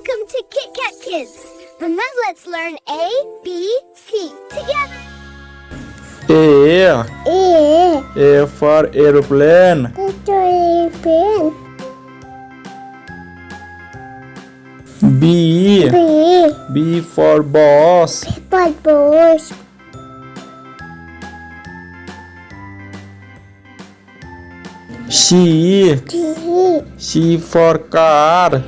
Welcome to Kit Kat Kids. And now let's learn A, B, C together. A for aeroplane. B for boss. C for car.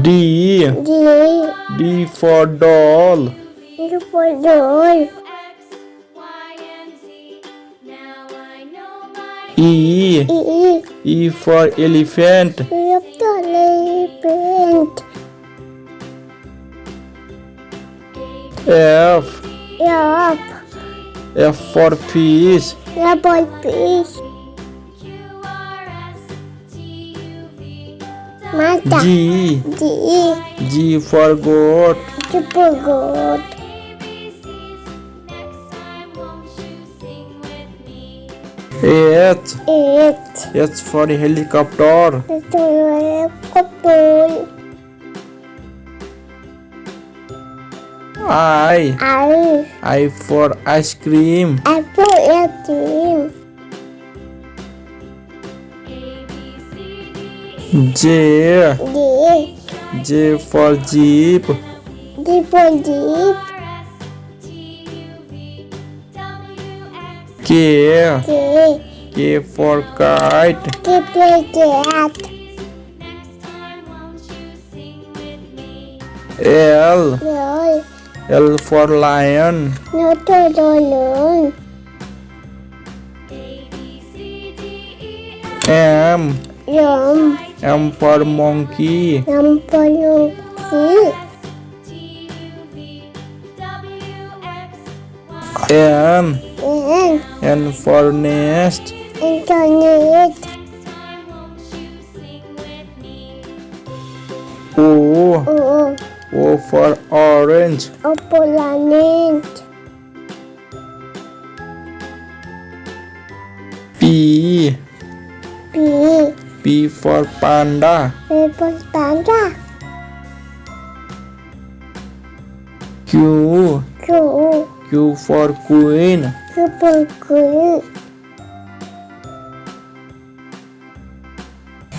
D for doll. E for elephant. F for fish. G for goat. H for helicopter. I for ice cream. J for jeep. K for kite. L for lion. M for monkey. N for nest. O for orange. P for panda. Q for queen.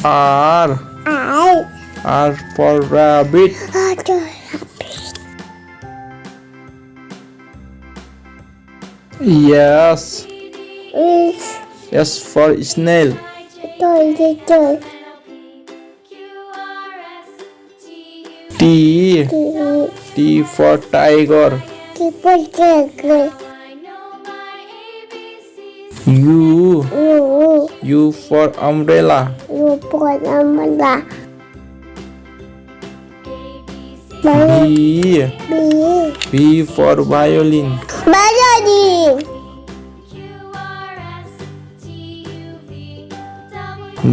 R for rabbit. S for snail. T for tiger. U for umbrella. V for violin.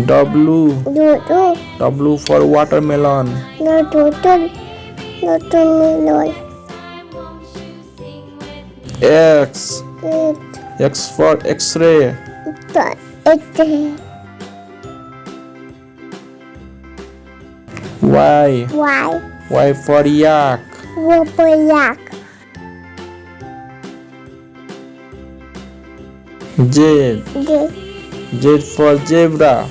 W for watermelon. X for X-ray. Y for yak. Z for zebra.